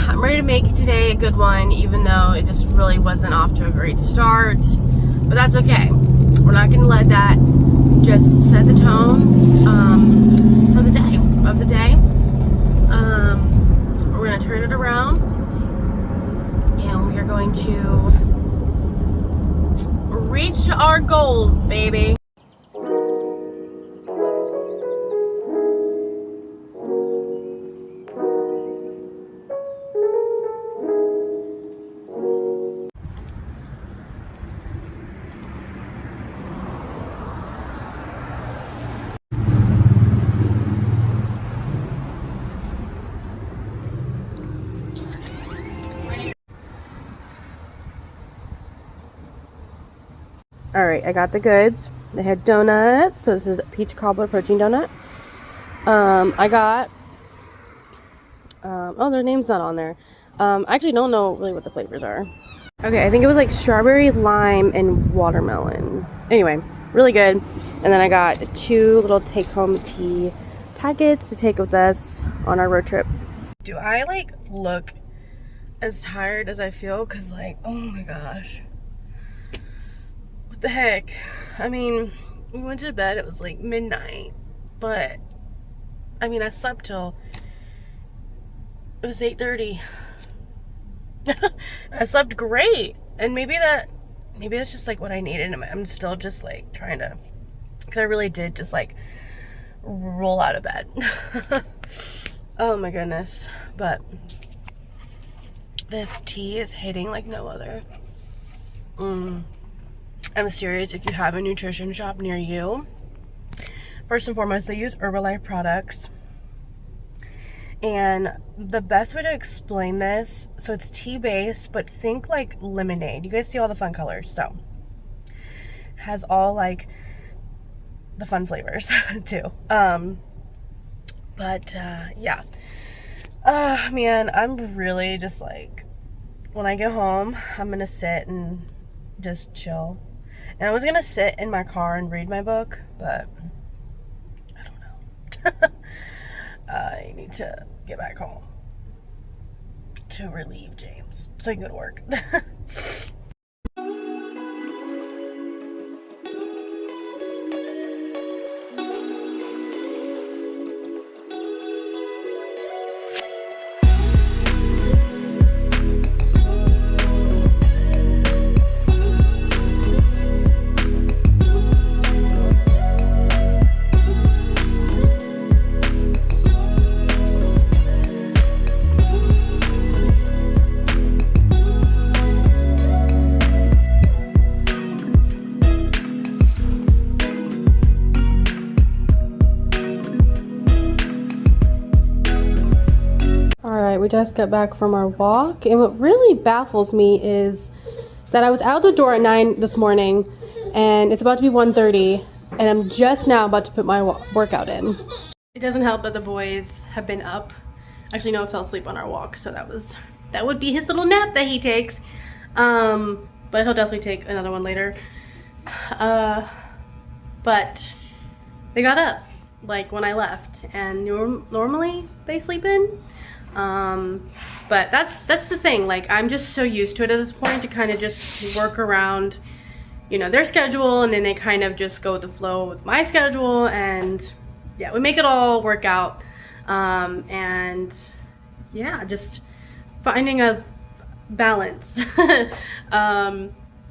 I'm ready to make today a good one, even though it just really wasn't off to a great start. But that's okay. We're not going to let that just set the tone for the day. We're going to turn it around, and we are going to reach our goals, baby. Alright, I got the goods. They had donuts. So this is a peach cobbler protein donut. I got oh, their name's not on there. I actually don't know really what the flavors are. Okay, I think it was like strawberry, lime, and watermelon. Anyway, really good. And then I got 2 little take-home tea packets to take with us on our road trip. Do I like look as tired as I feel? Cause like, oh my gosh. What the heck? I mean, we went to bed, it was like midnight, but I mean, I slept till it was 8:30. I slept great, and maybe that's just like what I needed. I'm still just like trying to, because I really did just like roll out of bed. Oh my goodness. But this tea is hitting like no other. I'm serious. If you have a nutrition shop near you, first and foremost, they use Herbalife products. And the best way to explain this, so it's tea based, but think like lemonade. You guys see all the fun colors, so has all like the fun flavors too. Yeah. Man, I'm really just like, when I get home, I'm gonna sit and just chill. And I was gonna sit in my car and read my book, but I don't know. I need to get back home to relieve James so he can go to work. We just got back from our walk, and what really baffles me is that I was out the door at 9 this morning, and it's about to be 1:30, and I'm just now about to put my workout in. It doesn't help that the boys have been up. Actually, Noah fell asleep on our walk, so that would be his little nap that he takes. But he'll definitely take another one later. But they got up like when I left, and normally they sleep in. But that's the thing, like I'm just so used to it at this point to kind of just work around, their schedule, and then they kind of just go with the flow with my schedule, and yeah, we make it all work out. And yeah, just finding a balance.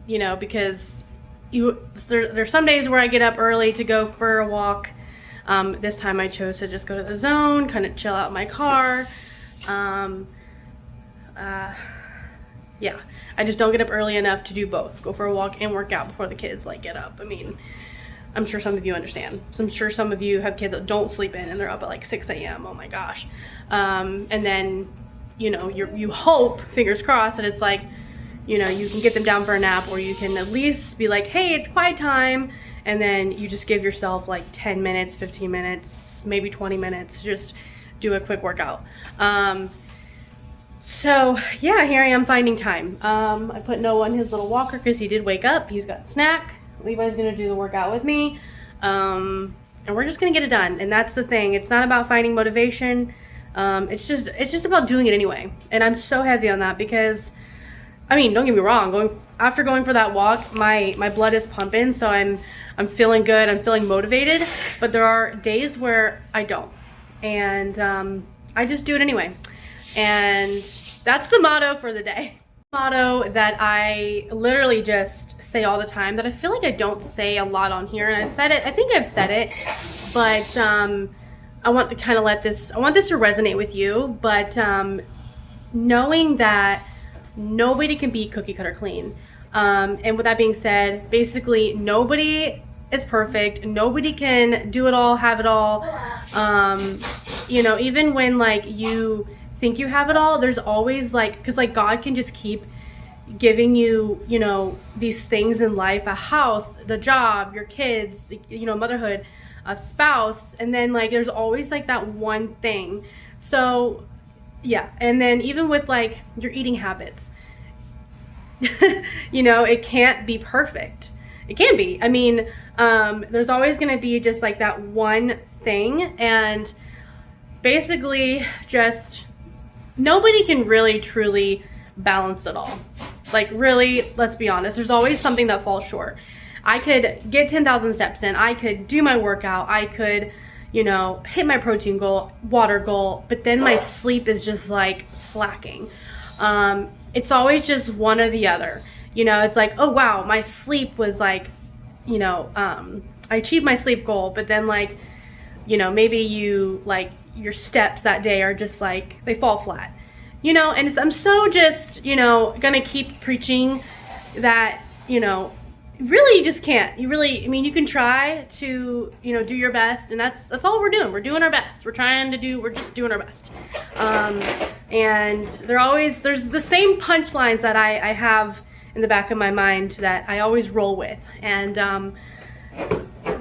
Because there's some days where I get up early to go for a walk. This time I chose to just go to the zone, kind of chill out in my car. Yeah, I just don't get up early enough to do both, go for a walk and work out before the kids get up. I mean, I'm sure some of you understand. So I'm sure some of you have kids that don't sleep in and they're up at 6 a.m. Oh my gosh. And then, you hope, fingers crossed, that it's you can get them down for a nap, or you can at least be like, hey, it's quiet time. And then you just give yourself 10 minutes, 15 minutes, maybe 20 minutes, just do a quick workout. So yeah, here I am finding time. I put Noah on his little walker because he did wake up. He's got a snack. Levi's gonna do the workout with me. And we're just gonna get it done. And that's the thing. It's not about finding motivation. It's just about doing it anyway. And I'm so heavy on that because, I mean, don't get me wrong, after going for that walk, my blood is pumping, so I'm feeling good, I'm feeling motivated, but there are days where I don't. And I just do it anyway. And that's the motto for the day. Motto that I literally just say all the time that I feel like I don't say a lot on here, and I think I've said it, but I want to kind of I want this to resonate with you, but knowing that nobody can be cookie cutter clean. And with that being said, basically nobody is perfect. Nobody can do it all, have it all. You know, even when like you think you have it all, there's always like, because like God can just keep giving you, you know, these things in life, a house, the job, your kids, you know, motherhood, a spouse, and then like there's always like that one thing. So yeah, and then even with like your eating habits, you know, it can't be perfect. It can be. I mean, there's always going to be just like that one thing, and basically just nobody can really truly balance it all. Like really, let's be honest, there's always something that falls short. I could get 10,000 steps in, I could do my workout, I could, you know, hit my protein goal, water goal, but then my sleep is just like slacking. It's always just one or the other. You know, it's like, oh wow, my sleep was like, you know, I achieved my sleep goal, but then like, you know, maybe you like your steps that day are just like, they fall flat, you know, and I'm so just, you know, gonna keep preaching that, you know, really you just can't. You really, I mean, you can try to, you know, do your best, and that's all we're doing. We're doing our best. We're just doing our best. And there's the same punchlines that I have in the back of my mind that I always roll with. And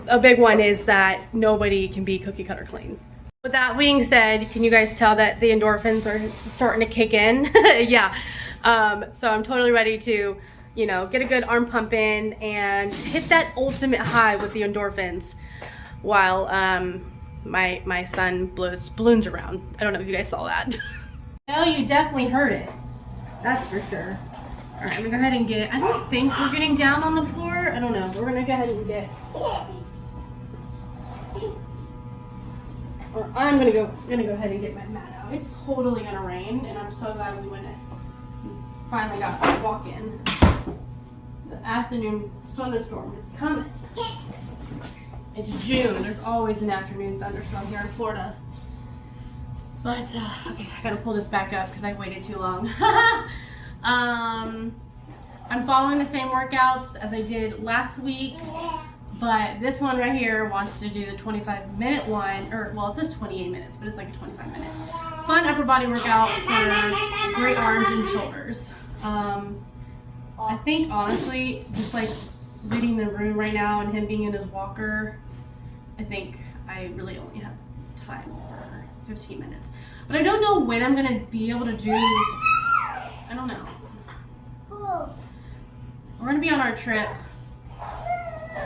a big one is that nobody can be cookie cutter clean. With that being said, can you guys tell that the endorphins are starting to kick in? Yeah. So I'm totally ready to, you know, get a good arm pump in and hit that ultimate high with the endorphins while my son blows balloons around. I don't know if you guys saw that. No, you definitely heard it. That's for sure. All right, I'm gonna go ahead and I don't think we're getting down on the floor. I don't know. We're gonna go ahead and I'm gonna go ahead and get my mat out. It's totally gonna rain, and I'm so glad we finally got to walk in. The afternoon thunderstorm is coming. It's June. There's always an afternoon thunderstorm here in Florida. But, okay, I gotta pull this back up because I waited too long. I'm following the same workouts as I did last week, but this one right here wants to do the 25-minute one, or, well, it says 28 minutes, but it's like a 25-minute. Fun upper body workout for great arms and shoulders. I think, honestly, just like reading the room right now and him being in his walker, I think I really only have time for 15 minutes. But I don't know when I'm going to be able to do, I don't know. We're going to be on our trip,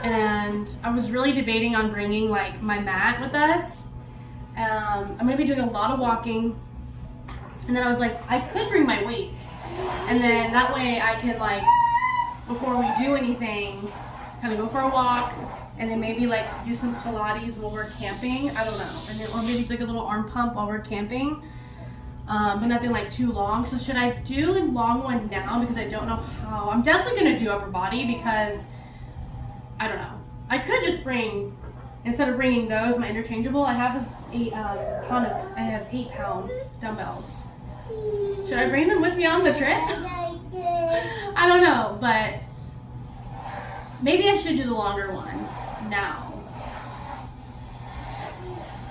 and I was really debating on bringing like my mat with us. I'm going to be doing a lot of walking, and then I was like, I could bring my weights, and then that way I can like, before we do anything, kind of go for a walk, and then maybe like do some Pilates while we're camping. I don't know, and then or maybe like a little arm pump while we're camping, but nothing like too long. So should I do a long one now, because I don't know how? I'm definitely gonna do upper body because I don't know. I could just bring, instead of bringing those, my interchangeable. I have this 8 pounds dumbbells. Should I bring them with me on the trip? I don't know, but maybe I should do the longer one now.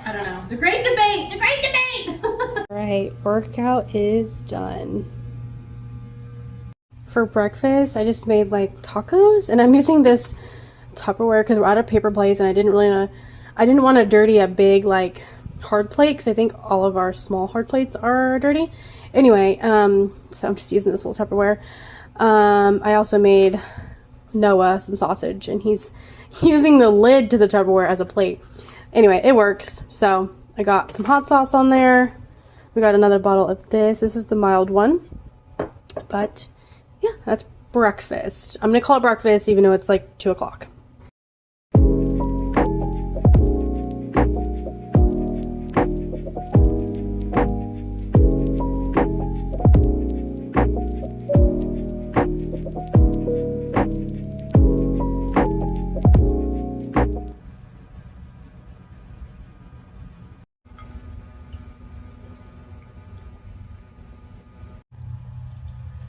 I don't know. The great debate! All right, workout is done. For breakfast, I just made like tacos, and I'm using this Tupperware because we're out of paper plates, and I didn't want to dirty a big like hard plate because I think all of our small hard plates are dirty. Anyway, so I'm just using this little Tupperware. I also made Noah some sausage, and he's using the lid to the Tupperware as a plate. Anyway, it works. So I got some hot sauce on there, We got another bottle of this. This is the mild one. But yeah, that's breakfast. I'm gonna call it breakfast even though it's like 2 o'clock.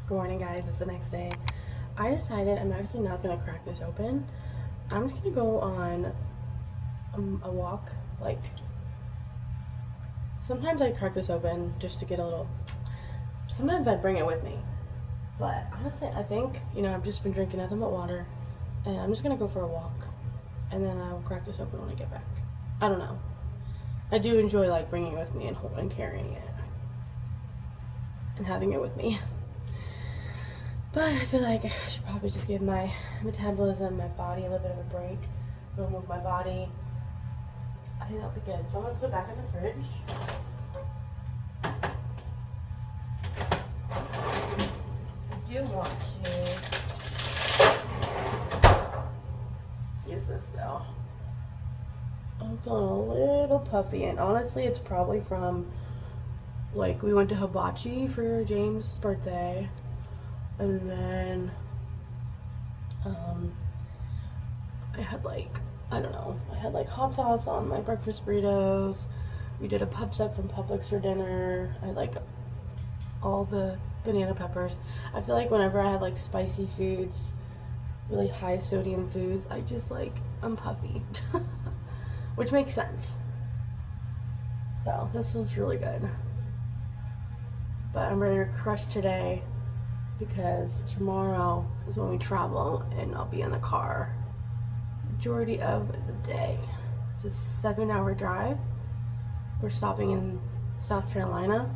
Good morning, guys. It's the next day. I decided I'm actually not gonna crack this open. I'm just gonna go on a walk. Like, sometimes I crack this open just to get a little. Sometimes I bring it with me, but honestly, I think, you know, I've just been drinking nothing but water, and I'm just gonna go for a walk, and then I will crack this open when I get back. I don't know. I do enjoy like bringing it with me and carrying it and having it with me. But I feel like I should probably just give my metabolism, my body a little bit of a break. Go move my body. I think that'll be good. So I'm gonna put it back in the fridge. I do want to use this though. I'm feeling a little puffy, and honestly, it's probably from, like, we went to Hibachi for James' birthday. And then, I had like, I don't know, I had like hot sauce on my breakfast burritos. We did a pub sub from Publix for dinner. I like all the banana peppers. I feel like whenever I have like spicy foods, really high sodium foods, I just like, I'm puffy, which makes sense. So this was really good. But I'm ready to crush today, because tomorrow is when we travel and I'll be in the car majority of the day. It's a 7-hour drive. We're stopping in South Carolina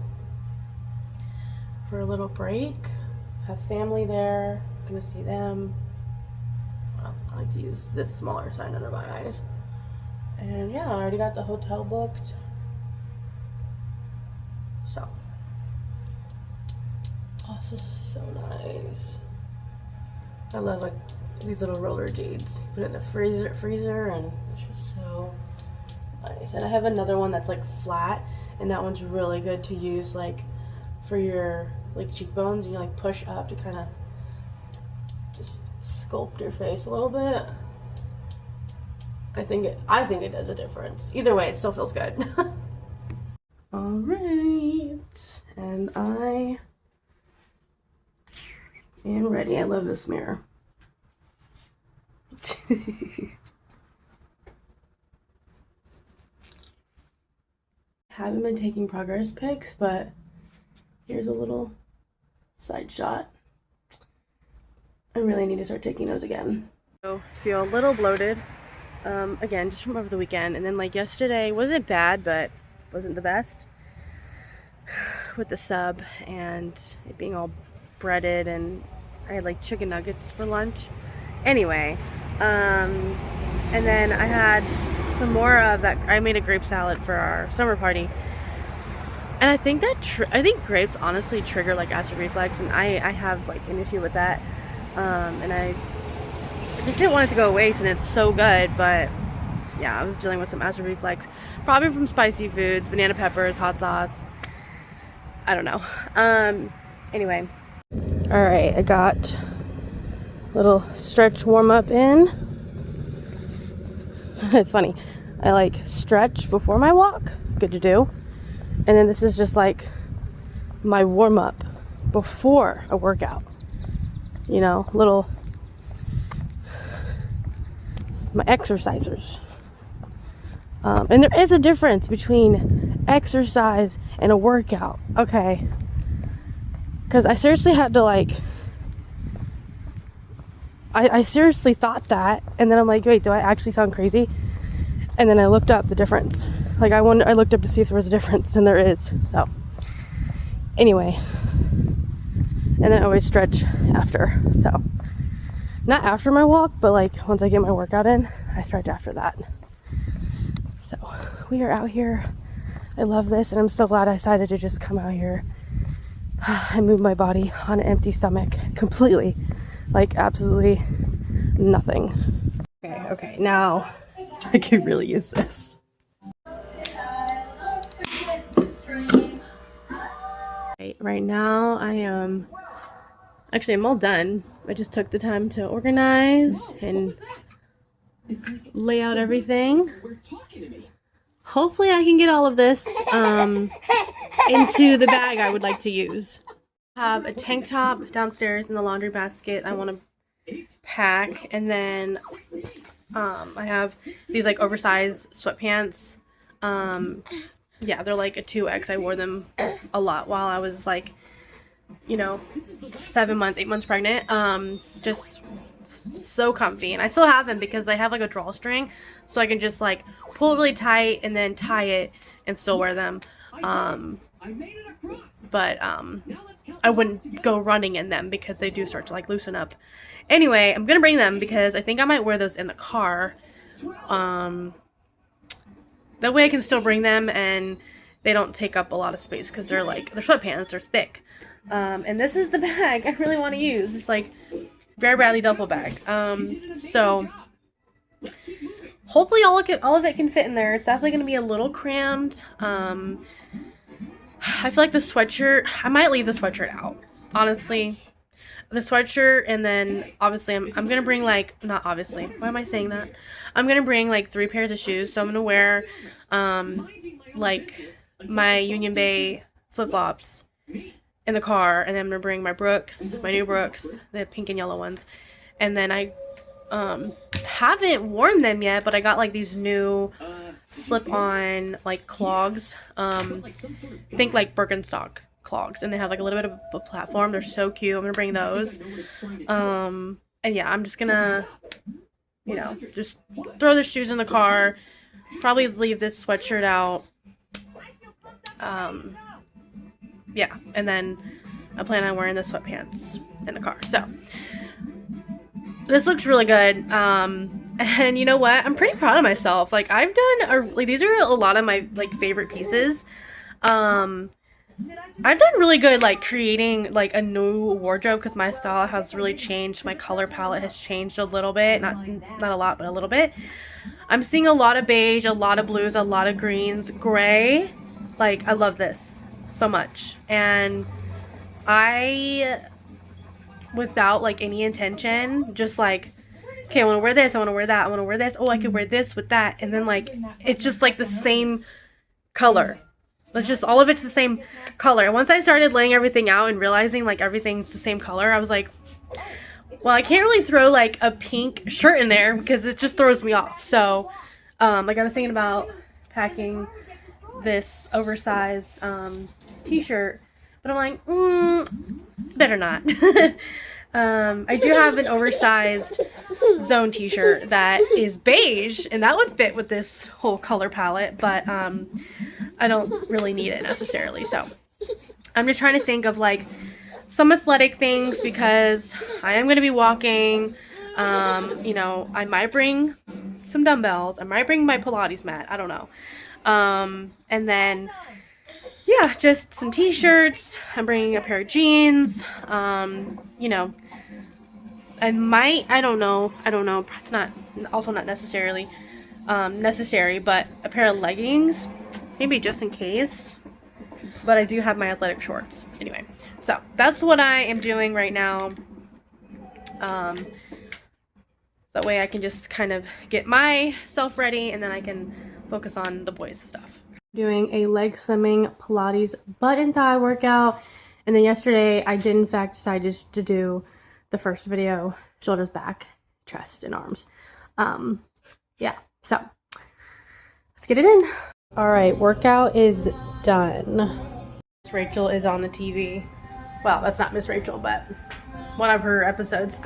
for a little break. Have family there, gonna see them. Well, I like to use this smaller sign under my eyes. And yeah, I already got the hotel booked. So oh, this is so nice. I love like these little roller jades. Put it in the freezer, and it's just so nice. And I have another one that's like flat, and that one's really good to use like for your like cheekbones. You like push up to kind of just sculpt your face a little bit. I think it does a difference. Either way, it still feels good. All right, and I am ready. I love this mirror. Haven't been taking progress pics, but here's a little side shot. I really need to start taking those again. So feel a little bloated, again, just from over the weekend. And then like yesterday wasn't bad, but wasn't the best with the sub and it being all breaded, and I had like chicken nuggets for lunch. Anyway, and then I had some more of that. I made a grape salad for our summer party, and I think that I think grapes honestly trigger like acid reflux, and I have like an issue with that, and I just didn't want it to go to waste, and it's so good. But yeah, I was dealing with some acid reflux, probably from spicy foods, banana peppers, hot sauce. I don't know. Anyway, all right, I got a little stretch warm up in. It's funny, I like stretch before my walk, good to do, and then this is just like my warm up before a workout, you know, little my exercisers. And there is a difference between exercise and a workout, okay? Because I seriously had to like, I seriously thought that, and then I'm like, wait, do I actually sound crazy? And then I looked up the difference. Like I looked up to see if there was a difference, and there is. So anyway, and then I always stretch after. So not after my walk, but like once I get my workout in, I stretch after that. So we are out here I love this, and I'm so glad I decided to just come out here and move my body on an empty stomach completely. Like, absolutely nothing. Okay, now I could really use this. Right now I am I'm all done. I just took the time to organize and lay out everything. Hopefully I can get all of this into the bag I would like to use. I have a tank top downstairs in the laundry basket I want to pack, and then I have these like oversized sweatpants. Yeah, they're like a 2X. I wore them a lot while I was like, you know, 7 months, 8 months pregnant. Just so comfy, and I still have them because I have like a drawstring, so I can just like pull it really tight and then tie it and still wear them. But I wouldn't go running in them because they do start to like loosen up. Anyway, I'm gonna bring them because I think I might wear those in the car. That way I can still bring them and they don't take up a lot of space because they're sweatpants, they're thick. And this is the bag I really want to use. It's like Vera Bradley duffel bag. So hopefully all of it can fit in there. It's definitely going to be a little cramped. I feel like the sweatshirt, I might leave the sweatshirt out, honestly. The sweatshirt, and then obviously I'm going to bring like, not obviously, why am I saying that? I'm going to bring like 3 pairs of shoes. So I'm going to wear like my Union Bay flip-flops in the car, and then I'm going to bring my Brooks, my new Brooks, the pink and yellow ones. And then I haven't worn them yet, but I got like these new slip-on like clogs. Think like Birkenstock clogs, and they have like a little bit of a platform. They're so cute. I'm gonna bring those. And yeah, I'm just gonna, you know, just throw the shoes in the car. Probably leave this sweatshirt out. Yeah, and then I plan on wearing the sweatpants in the car. So this looks really good. And you know what? I'm pretty proud of myself. Like, I've done these are a lot of my like favorite pieces. I've done really good like creating like a new wardrobe because my style has really changed. My color palette has changed a little bit. Not a lot, but a little bit. I'm seeing a lot of beige, a lot of blues, a lot of greens, gray. Like, I love this so much. And I, without like any intention, just like, okay, I want to wear this, I want to wear that, I want to wear this. Oh, I could wear this with that. And then like, it's just like the same color. It's just, all of it's the same color. And once I started laying everything out and realizing like everything's the same color, I was like, well, I can't really throw like a pink shirt in there because it just throws me off. So, like I was thinking about packing this oversized t-shirt, but I'm like, better not. I do have an oversized Zone t-shirt that is beige, and that would fit with this whole color palette, but I don't really need it necessarily. So I'm just trying to think of like some athletic things because I am going to be walking. You know, I might bring some dumbbells. I might bring my Pilates mat. I don't know. And then, yeah, just some t-shirts. I'm bringing a pair of jeans. You know, I don't know. It's not necessarily necessary, but a pair of leggings, maybe just in case. But I do have my athletic shorts. Anyway, so that's what I am doing right now. That way I can just kind of get myself ready, and then I can focus on the boys' stuff. Doing a leg slimming Pilates butt and thigh workout. And then yesterday I did in fact decide just to do the first video, shoulders, back, chest, and arms. Yeah, so let's get it in. All right, workout is done. Miss Rachel is on the TV. Well, that's not Miss Rachel, but one of her episodes.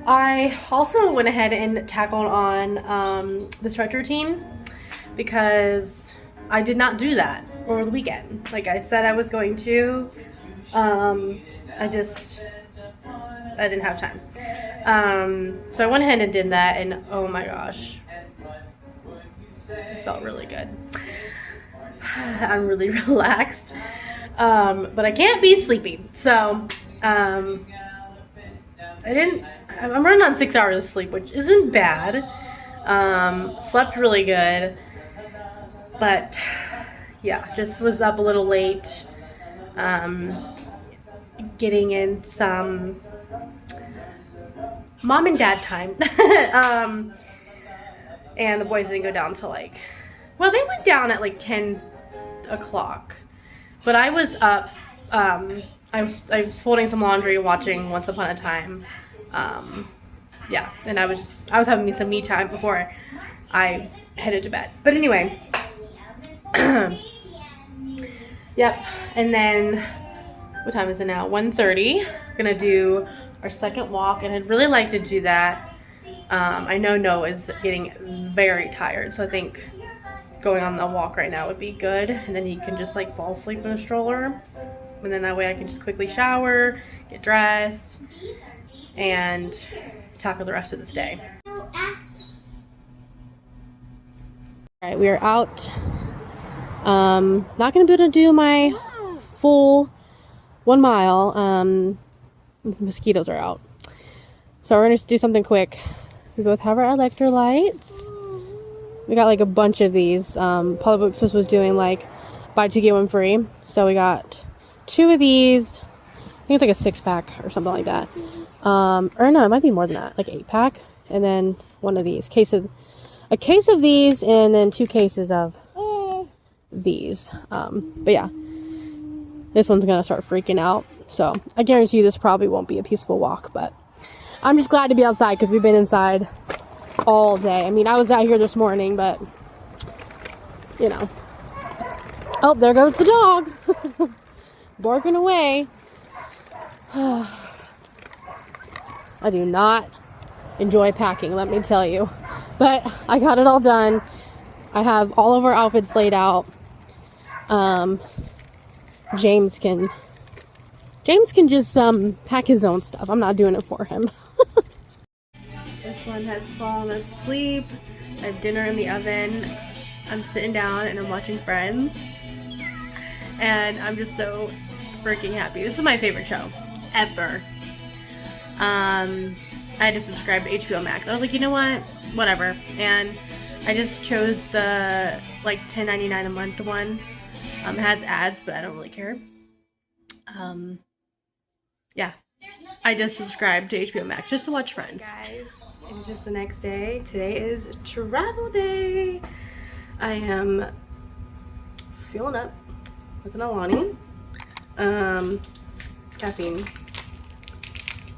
I also went ahead and tackled on the stretch routine because I did not do that over the weekend. Like I said I was going to. I didn't have time. So I went ahead and did that, and oh my gosh, it felt really good. I'm really relaxed. But I can't be sleepy. So, I'm running on 6 hours of sleep, which isn't bad. Slept really good. But, yeah, just was up a little late. Getting in some mom and dad time. And the boys didn't go down till they went down at 10 o'clock. But I was up, I was folding some laundry, watching Once Upon a Time. Yeah, and I was having some me time before I headed to bed. But anyway, yep. And then, what time is it now? 1:30. Gonna do our second walk, and I'd really like to do that. I know Noah is getting very tired, so I think going on the walk right now would be good. And then he can just fall asleep in the stroller. And then that way I can just quickly shower, get dressed, and tackle the rest of this day. Alright, we are out. Not gonna be able to do my full 1 mile. Mosquitoes are out. So we're gonna do something quick. We both have our electrolytes. We got a bunch of these. Polybooks was doing buy 2 get 1 free. So we got 2 of these. I think it's a 6-pack or something like that. Or no, it might be more than that, 8-pack. And then 1 of these. A case of these, and then 2 cases of these. But yeah, this one's gonna start freaking out. So I guarantee you this probably won't be a peaceful walk, but I'm just glad to be outside because we've been inside all day. I mean, I was out here this morning, but Oh, there goes the dog. Barking away. I do not enjoy packing, let me tell you. But I got it all done. I have all of our outfits laid out. James can just pack his own stuff. I'm not doing it for him. This one has fallen asleep. I have dinner in the oven. I'm sitting down and I'm watching Friends. And I'm just so freaking happy. This is my favorite show ever. I had to subscribe to HBO Max. I was like, you know what? Whatever. And I just chose the $10.99 a month one. It has ads, but I don't really care. Yeah. I just subscribed to HBO Max just to watch Friends. Guys, it's just the next day. Today is travel day. I am fueling up with an Alani. Caffeine.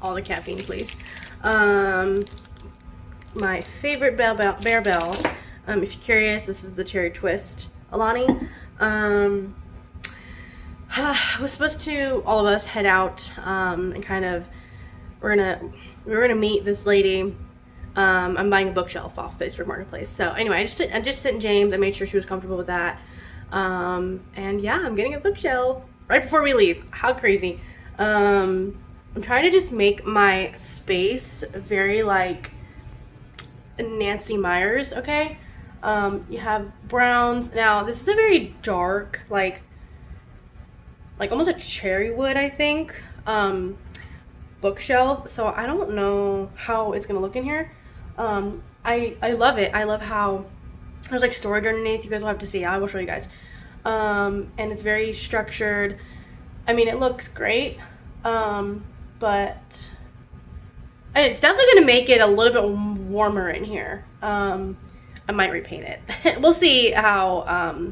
All the caffeine, please. My favorite Bear Bell. If you're curious, this is the Cherry Twist Alani. Was supposed to, all of us, head out and kind of, we were gonna meet this lady. I'm buying a bookshelf off Facebook Marketplace. So anyway, I just sent James. I made sure she was comfortable with that. And yeah, I'm getting a bookshelf right before we leave. How crazy. I'm trying to just make my space very Nancy Meyers, okay? You have browns. Now, this is a very dark, almost a cherry wood, I think, bookshelf. So I don't know how it's gonna look in here. I love it. I love how there's storage underneath. You guys will have to see. I will show you guys. And it's very structured. I mean, it looks great. But and it's definitely gonna make it a little bit warmer in here. I might repaint it. We'll see how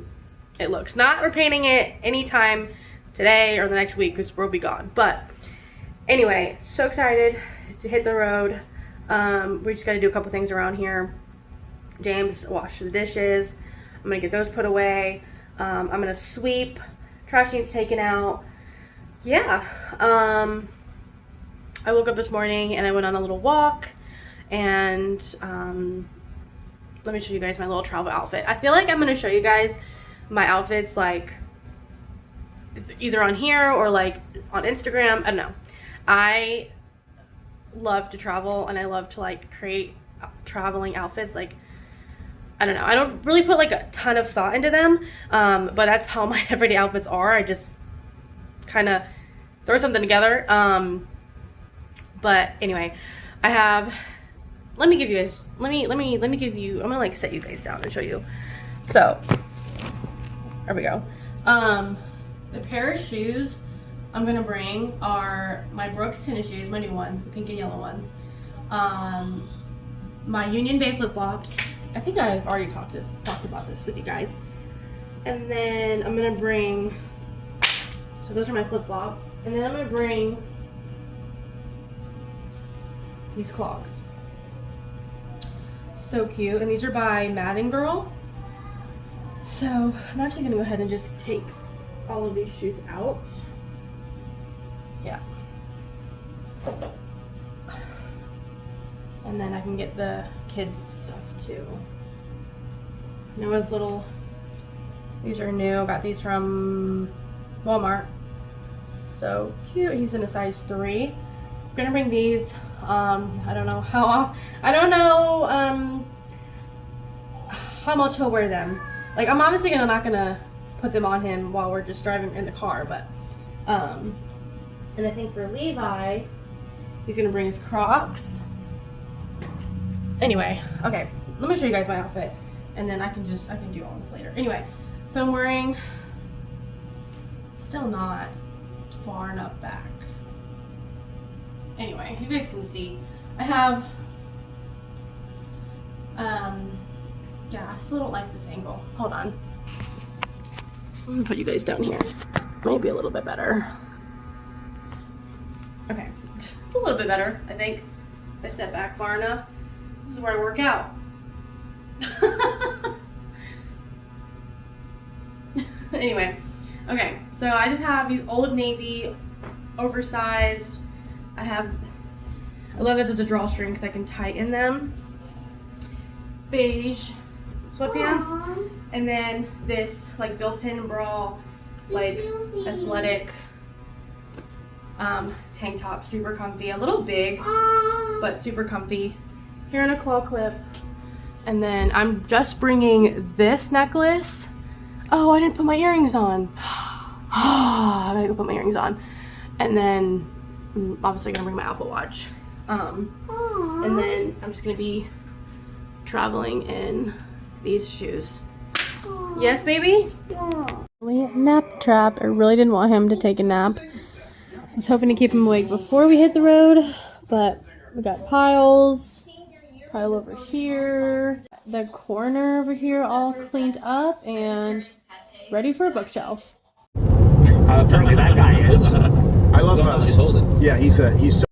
it looks. Not repainting it anytime today or the next week because we'll be gone. But anyway, so excited to hit the road. We just got to do a couple things around here. James washed the dishes. I'm gonna get those put away. I'm gonna sweep. Trash needs taken out. Yeah. I woke up this morning and I went on a little walk, and let me show you guys my little travel outfit. I feel like I'm gonna show you guys my outfits either on here or on Instagram. I don't know. I love to travel and I love to create traveling outfits. I don't know. I don't really put like a ton of thought into them, but that's how my everyday outfits are. I just kind of throw something together. But anyway, I have. Let me give you guys. Let me give you. I'm gonna like set you guys down and show you. So there we go. The pair of shoes I'm gonna bring are my Brooks tennis shoes, my new ones, the pink and yellow ones. My Union Bay flip flops. I think I've already talked about this with you guys. And then I'm gonna bring. So those are my flip flops, and then I'm gonna bring these clogs. So cute, and these are by Madden Girl. So I'm actually gonna go ahead and just take all of these shoes out. Yeah. And then I can get the kids stuff too. Noah's little, these are new. I got these from Walmart. So cute. He's in a size 3. I'm gonna bring these. I don't know how much he'll wear them. Like, I'm obviously not gonna put them on him while we're just driving in the car, but and I think for Levi, he's gonna bring his Crocs. Anyway, okay, let me show you guys my outfit, and then I can do all this later. Anyway, so I'm wearing, still not far enough back. Anyway, you guys can see, I have, yeah, I still don't like this angle. Hold on. I'm gonna put you guys down here. Maybe a little bit better. Okay, it's a little bit better, I think. If I step back far enough. This is where I work out. Anyway, okay, so I just have these Old Navy oversized. I love it as a drawstring because I can tighten them. Beige sweatpants. Aww. And then this like built-in bra, like athletic tank top, super comfy. A little big, but super comfy. Here in a claw clip. And then I'm just bringing this necklace. Oh, I didn't put my earrings on. I gotta go put my earrings on. And then I'm obviously gonna bring my Apple Watch. And then I'm just gonna be traveling in these shoes. Aww. Yes, baby? Yeah. Nap trap. I really didn't want him to take a nap. I was hoping to keep him awake before we hit the road, but we got pile over here, the corner over here all cleaned up and ready for a bookshelf. Apparently that guy is. I love how she's holding. Yeah, he's so.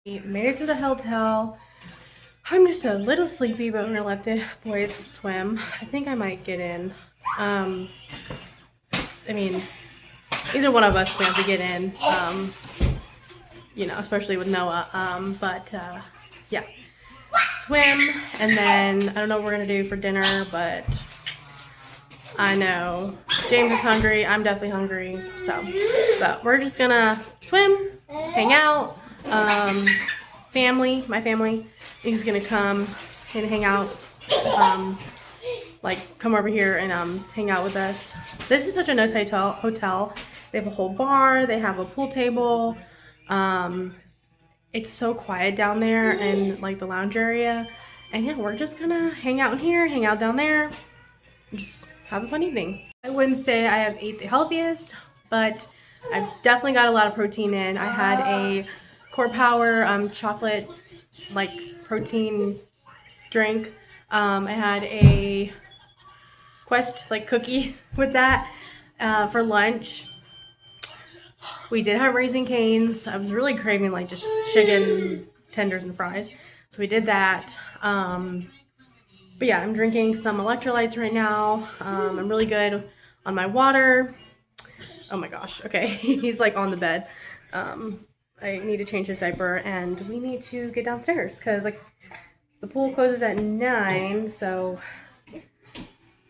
We made it to the hotel. I'm just a little sleepy, but we're gonna let the boys swim. I think I might get in. I mean, either one of us we have to get in. You know, especially with Noah. Yeah, swim, and then I don't know what we're gonna do for dinner, but I know James is hungry. I'm definitely hungry. So, but we're just gonna swim, hang out. My family is gonna come and hang out, like come over here and hang out with us. This is such a nice hotel. They have a whole bar, they have a pool table. It's so quiet down there in like the lounge area. And yeah, we're just gonna hang out in here, hang out down there, just have a fun evening. I wouldn't say I have ate the healthiest, but I've definitely got a lot of protein in. I had a Core Power chocolate like protein drink. I had a Quest like cookie with that for lunch. We did have Raising Cane's. I was really craving like just chicken tenders and fries, so we did that. But yeah, I'm drinking some electrolytes right now. I'm really good on my water. Oh my gosh, okay. He's like on the bed. I need to change his diaper, and we need to get downstairs because like the pool closes at 9, so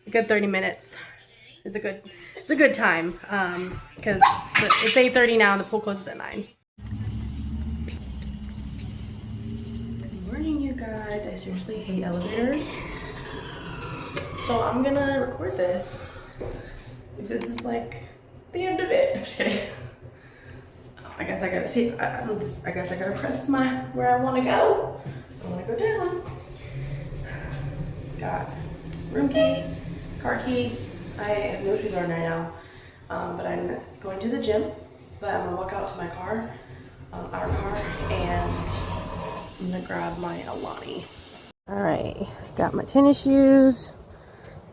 a good 30 minutes is a good a good time because it's 8:30 now and the pool closes at 9. Good morning, you guys. I seriously hate elevators. So I'm gonna record this. If this is like the end of it. I'm just kidding. I guess I gotta see. I guess I gotta press where I want to go. I want to go down. Got room key, car keys. I have no shoes on right now, but I'm going to the gym. But I'm gonna walk out to my car, our car, and I'm gonna grab my Alani. All right, got my tennis shoes.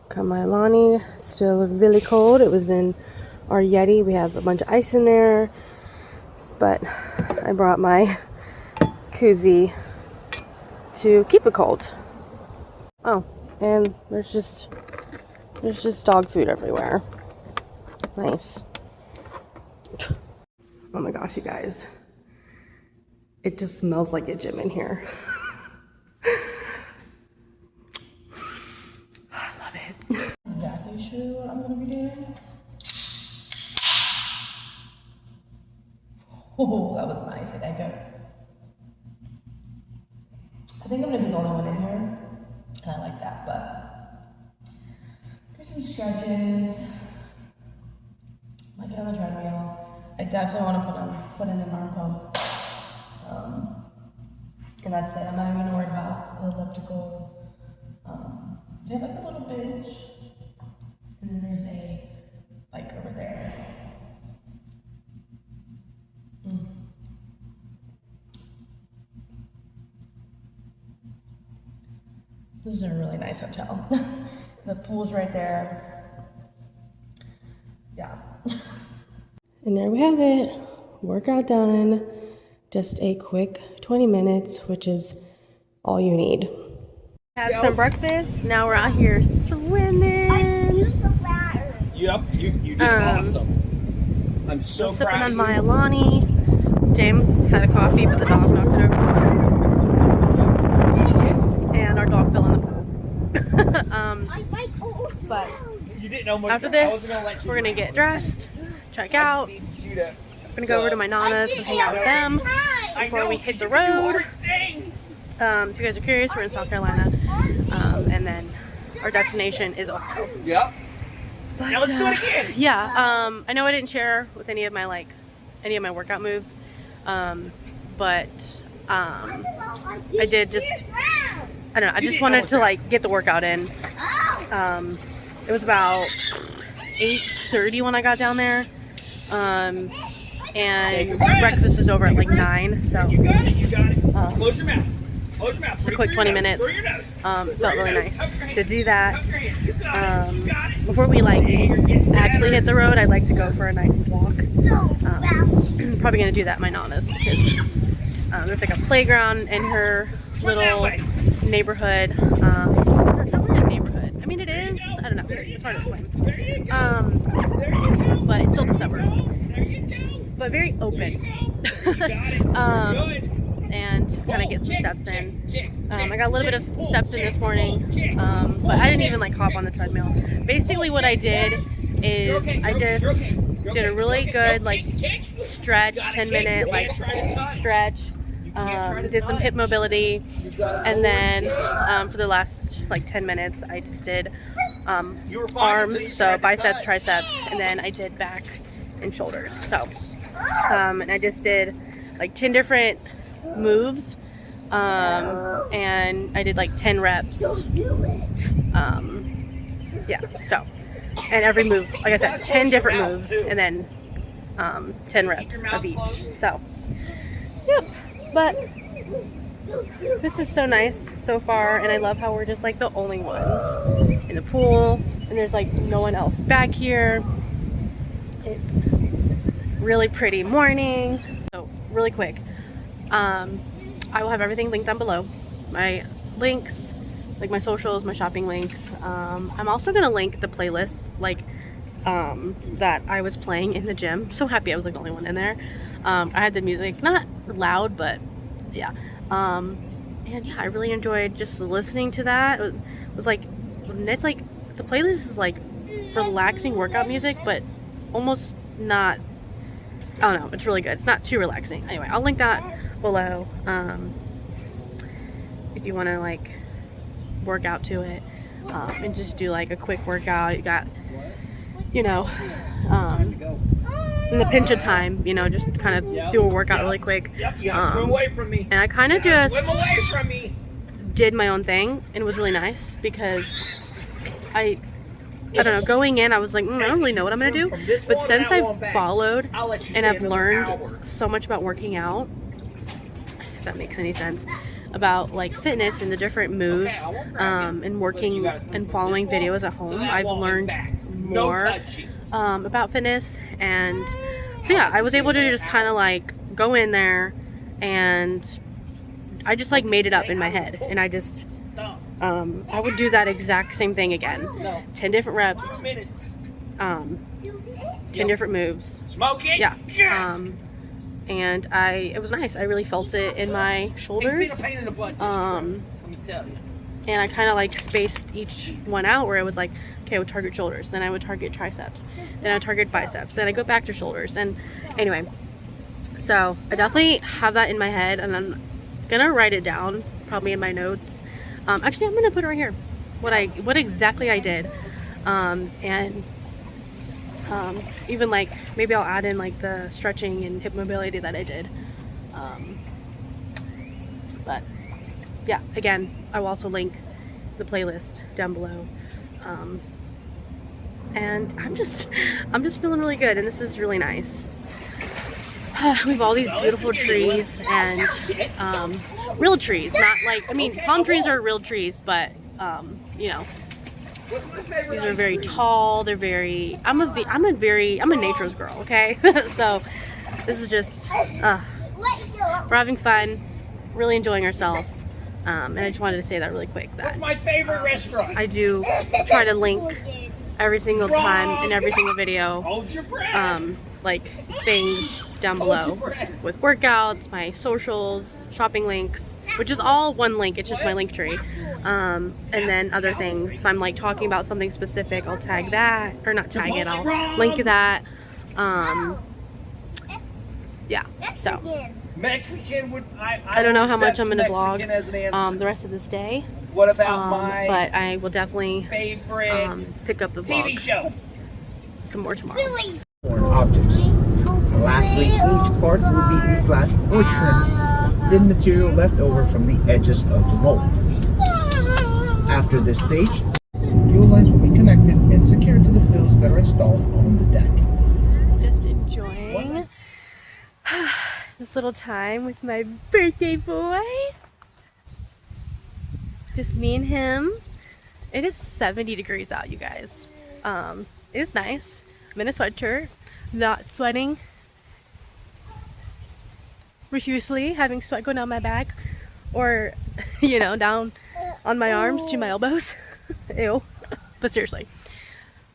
Got my Alani. Still really cold. It was in our Yeti. We have a bunch of ice in there, but I brought my koozie to keep it cold. Oh, and there's just dog food everywhere. Nice. Oh my gosh, you guys. It just smells like a gym in here. I love it. Exactly sure what I'm gonna be doing. Oh, that was nice and echo. I think I'm gonna be the only one in here. And I like that, but do some stretches. Might get on the treadmill. I definitely want to put in an arm pump. And that's it. I'm not even gonna worry about the elliptical. They have like a little bench, and then there's a bike over there. This is a really nice hotel. The pool's right there. Yeah. And there we have it. Workout done. Just a quick 20 minutes, which is all you need. Had some breakfast. Now we're out here swimming. Yep, you did awesome. I'm so sipping proud on of my you. Alani. James had a coffee, but the dog knocked it over. And our dog fell in the pool. But You didn't know much. after this, we're gonna get dressed, check out. I'm gonna go over to my Nana's and hang out with them before we hit the road. If you guys are curious, we're in South Carolina, and then our destination is Ohio. Yep. But, Now let's do it again. Yeah. I know I didn't share with any of my workout moves, but I did just. I don't know. I just wanted to get the workout in. It was about 8:30 when I got down there, and breakfast is over at 9. So You got it. Close your mouth. just a quick 20 minutes. Felt really nice to do that. Before we actually hit the road, I'd like to go for a nice walk. Probably gonna do that at my Nana's because there's a playground in her little neighborhood. It's not really a neighborhood. I mean, it is. I don't know. It's hard to explain. But it's still the suburbs. But very open. And just kind of get some steps in. I got a little bit of steps in this morning, but I didn't even hop on the treadmill. Basically, what I did is I just did a really good stretch, 10-minute stretch. Did some hip mobility, and then for the last 10 minutes I just did arms, so biceps, triceps, and then I did back and shoulders. So and I just did 10 different moves, and I did 10 reps. Yeah, so, and every move, like I said, 10 different moves, and then 10 reps of each. So yep. But this is so nice so far, and I love how we're just the only ones in the pool, and there's no one else back here. It's really pretty morning. So really quick, I will have everything linked down below. My links, my socials, my shopping links. I'm also gonna link the playlists that I was playing in the gym. I'm so happy I was the only one in there. I had the music not loud, but yeah, and yeah, I really enjoyed just listening to that. It was it's the playlist is relaxing workout music, but almost not, I don't know, it's really good. It's not too relaxing. Anyway, I'll link that below if you want to like work out to it and just do like a quick workout. You got, you know, in the pinch of time, you know, just kind of do a workout really quick. Swim away from me. And I kind of just Swim away from me. did my own thing, and it was really nice because I don't know, going in I was like, I don't really know what I'm gonna do, but since I've followed and I've learned so much about working out, if that makes any sense, about like fitness and the different moves and working and following videos at home, I've learned more about fitness. And so yeah, I was able to just kind of like go in there and I just like made it up in my head, and I just I would do that exact same thing again. 10 different reps, 10 different moves. Smoke it. Yeah. And it was nice. I really felt it in my shoulders. Let me tell you. And I kind of like spaced each one out where it was like, okay, I would target shoulders, then I would target triceps, then I would target biceps, then I go back to shoulders. And anyway, so I definitely have that in my head, and I'm gonna write it down probably in my notes. Actually, I'm gonna put it right here, what exactly I did, and even like maybe I'll add in like the stretching and hip mobility that I did. But yeah, again, I will also link the playlist down below. And I'm just feeling really good, and this is really nice. We have all these beautiful trees, and real trees, not like, I mean, palm trees are real trees, but you know, these are very tall. They're very, I'm a nature's girl, okay? So this is just we're having fun, really enjoying ourselves. And I just wanted to say that really quick, that My favorite restaurant. I do try to link every single time in every single video, Hold your breath. like things down below with workouts, my socials, shopping links, which is all one link. It's just my link tree. And then other things. If I'm like talking about something specific, I'll tag that, or not tag it, I'll link that. Yeah, so Mexican would I don't know how much I'm gonna vlog as an answer. the rest of this day. What about my But I will definitely favorite pick up the TV vlog show? some more tomorrow. Foreign objects. Lastly, each part will be deflashed or trimmed, then material left over from the edges of the mold. After this stage, fuel lines will be connected and secured to the fills that are installed on the deck. Just enjoying this little time with my birthday boy. Just me and him. It is 70 degrees out, you guys. It is nice. I'm in a sweatshirt, not sweating profusely, having sweat go down my back, or you know, down on my arms to my elbows. Ew. But seriously.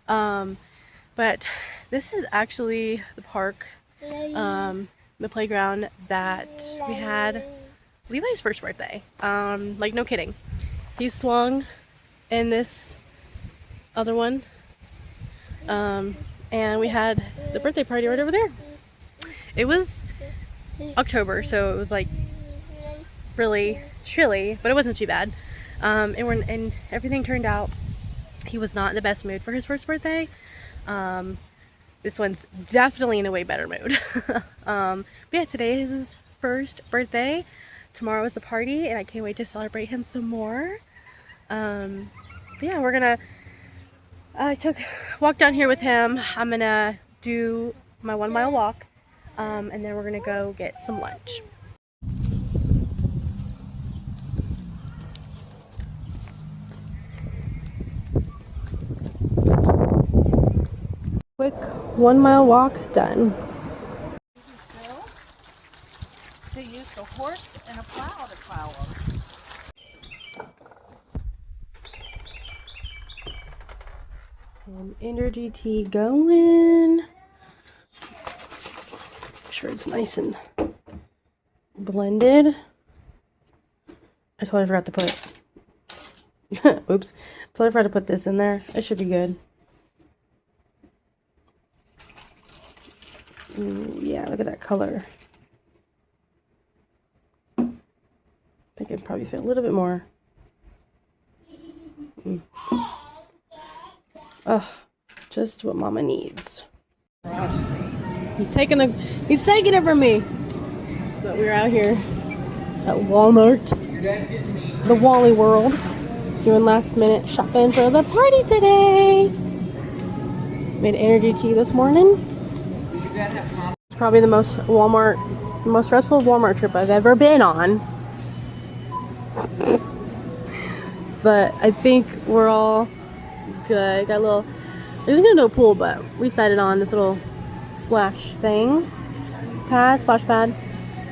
But this is actually the park, the playground that we had Levi's first birthday. Like, no kidding. He swung in this other one. And we had the birthday party right over there. It was October, so it was like really chilly, but it wasn't too bad. And everything turned out. He was not in the best mood for his first birthday. This one's definitely in a way better mood. But yeah, today is his first birthday. Tomorrow is the party, and I can't wait to celebrate him some more. But yeah, we're gonna walk down here with him. I'm gonna do my 1 mile walk, and then we're gonna go get some lunch. Quick 1 mile walk done. They used a horse and a plow to plow them. And energy tea going. Make sure it's nice and blended. I totally forgot to put oops. Totally forgot to put this in there. It should be good. Yeah, look at that color. I think it'd probably fit a little bit more. Oh, just what Mama needs. He's taking it from me. But we're out here at Walmart, the Wally World, doing last minute shopping for the party today. Made energy tea this morning. It's probably the most stressful Walmart trip I've ever been on. But I think we're all good. Got a little, there's gonna be no pool, but we decided on this little splash thing. Splash pad.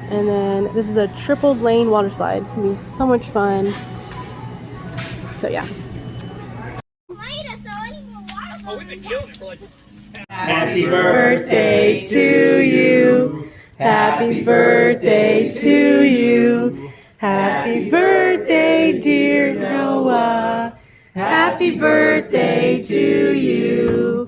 And then this is a triple lane water slide. It's gonna be so much fun. So yeah. Happy birthday to you. Happy birthday to you. Happy birthday, dear Noah. Happy birthday to you.